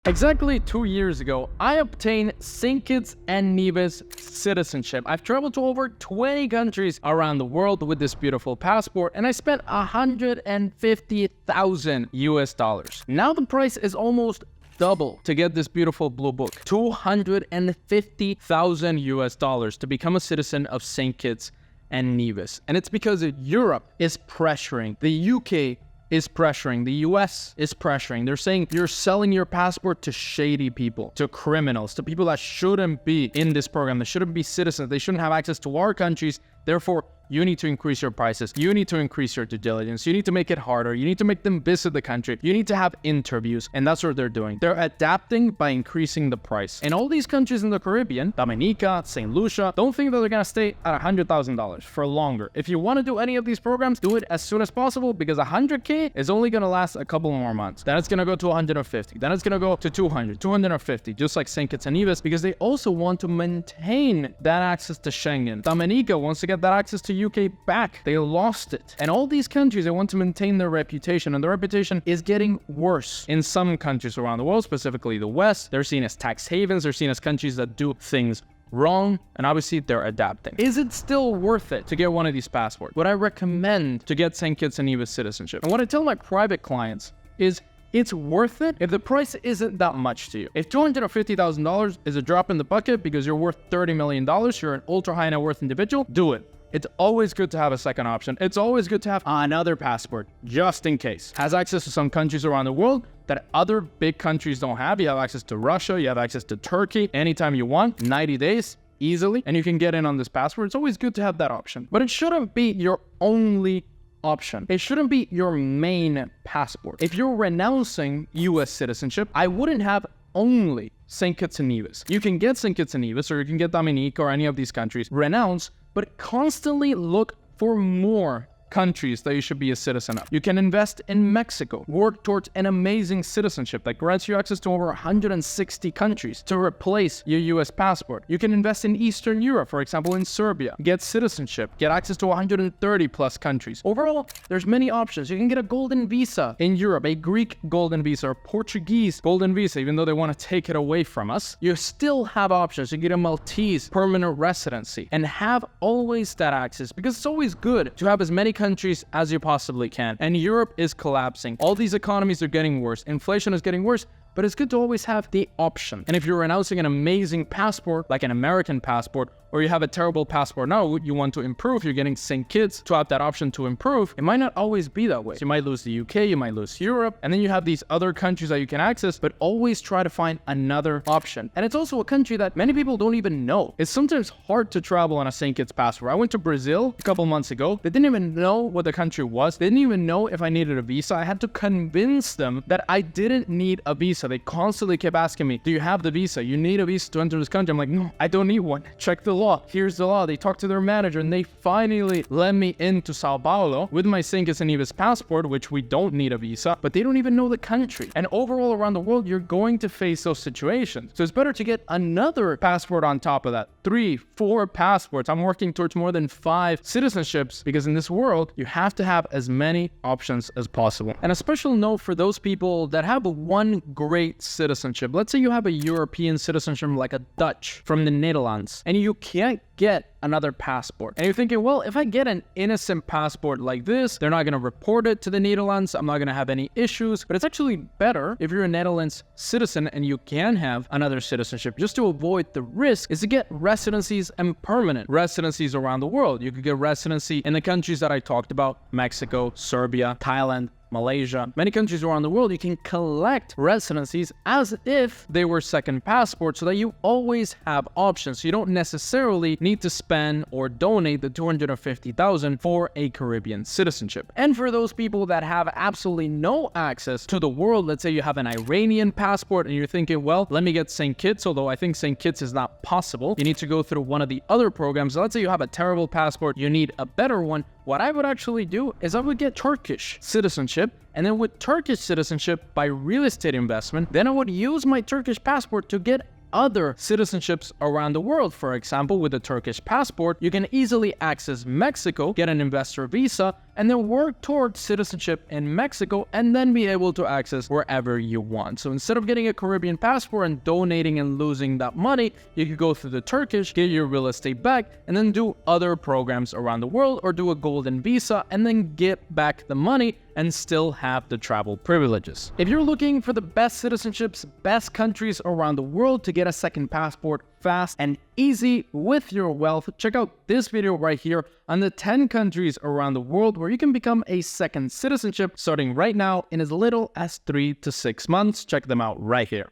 Exactly 2 years ago, I obtained St. Kitts and Nevis citizenship. I've traveled to over 20 countries around the world with this beautiful passport, and I spent 150,000 US dollars. Now the price is almost double to get this beautiful blue book. 250,000 US dollars to become a citizen of St. Kitts and Nevis. And it's because Europe is pressuring, the UK is pressuring, the US is pressuring. They're saying you're selling your passport to shady people, to criminals, to people that shouldn't be in this program, that shouldn't be citizens, they shouldn't have access to our countries. Therefore, you need to increase your prices. You need to increase your due diligence. You need to make it harder. You need to make them visit the country. You need to have interviews. And that's what they're doing. They're adapting by increasing the price. And all these countries in the Caribbean, Dominica, St. Lucia, don't think that they're going to stay at $100,000 for longer. If you want to do any of these programs, do it as soon as possible, because 100K is only going to last a couple more months. Then it's going to go to 150. Then it's going to go to 200, 250, just like St. Kitts and Nevis, because they also want to maintain that access to Schengen. Dominica wants to get that access to UK back. They lost it. And all these countries, they want to maintain their reputation, and their reputation is getting worse in some countries around the world, specifically the West. They're seen as tax havens. They're seen as countries that do things wrong, and obviously they're adapting. Is it still worth it to get one of these passports? Would I recommend to get St. Kitts and Nevis citizenship? And what I tell my private clients is it's worth it if the price isn't that much to you. If $250,000 is a drop in the bucket because you're worth $30 million, you're an ultra high net worth individual, do it. It's always good to have a second option. It's always good to have another passport, just in case. Has access to some countries around the world that other big countries don't have. You have access to Russia, you have access to Turkey anytime you want, 90 days, easily, and you can get in on this passport. It's always good to have that option. But it shouldn't be your only option. It shouldn't be your main passport. If you're renouncing US citizenship, I wouldn't have only St. Kitts and Nevis. You can get St. Kitts and Nevis, or you can get Dominica or any of these countries, renounce, but constantly look for more countries that you should be a citizen of. You can invest in Mexico, work towards an amazing citizenship that grants you access to over 160 countries to replace your US passport. You can invest in Eastern Europe, for example, in Serbia, get citizenship, get access to 130 plus countries. Overall, there's many options. You can get a golden visa in Europe, a Greek golden visa, or Portuguese golden visa, even though they want to take it away from us. You still have options. You get a Maltese permanent residency and have always that access, because it's always good to have as many countries as you possibly can. And Europe is collapsing. All these economies are getting worse. Inflation is getting worse. But it's good to always have the option. And if you're renouncing an amazing passport, like an American passport, or you have a terrible passport now, you want to improve, you're getting St. Kitts to have that option to improve, it might not always be that way. So you might lose the UK, you might lose Europe, and then you have these other countries that you can access, but always try to find another option. And it's also a country that many people don't even know. It's sometimes hard to travel on a St. Kitts passport. I went to Brazil a couple months ago. They didn't even know what the country was. They didn't even know if I needed a visa. I had to convince them that I didn't need a visa. They constantly kept asking me, do you have the visa? You need a visa to enter this country. I'm like, no, I don't need one. Check the law. Here's the law. They talked to their manager and they finally let me into Sao Paulo with my St. Kitts and Nevis passport, which we don't need a visa, but they don't even know the country. And overall around the world, you're going to face those situations. So it's better to get another passport on top of that. 3, 4 passports. I'm working towards more than 5 citizenships, because in this world, you have to have as many options as possible. And a special note for those people that have one great citizenship. Let's say you have a European citizenship like a Dutch from the Netherlands, and you can't get another passport. And you're thinking, well, if I get an innocent passport like this, they're not going to report it to the Netherlands. I'm not going to have any issues. But it's actually better if you're a Netherlands citizen and you can have another citizenship. Just to avoid the risk is to get residencies and permanent residencies around the world. You could get residency in the countries that I talked about: Mexico, Serbia, Thailand, Malaysia, many countries around the world. You can collect residencies as if they were second passports, so that you always have options. So you don't necessarily need to spend or donate the $250,000 for a Caribbean citizenship. And for those people that have absolutely no access to the world, let's say you have an Iranian passport and you're thinking, well, let me get St. Kitts, although I think St. Kitts is not possible. You need to go through one of the other programs. So let's say you have a terrible passport, you need a better one. What I would actually do is I would get Turkish citizenship, and then with Turkish citizenship by real estate investment, then I would use my Turkish passport to get other citizenships around the world. For example, with a Turkish passport, you can easily access Mexico, get an investor visa, and then work towards citizenship in Mexico, and then be able to access wherever you want. So instead of getting a Caribbean passport and donating and losing that money, you could go through the Turkish, get your real estate back, and then do other programs around the world, or do a golden visa and then get back the money and still have the travel privileges. If you're looking for the best citizenships, best countries around the world to get a second passport fast and easy with your wealth, check out this video right here on the 10 countries around the world where you can become a second citizenship starting right now in as little as 3 to 6 months. Check them out right here.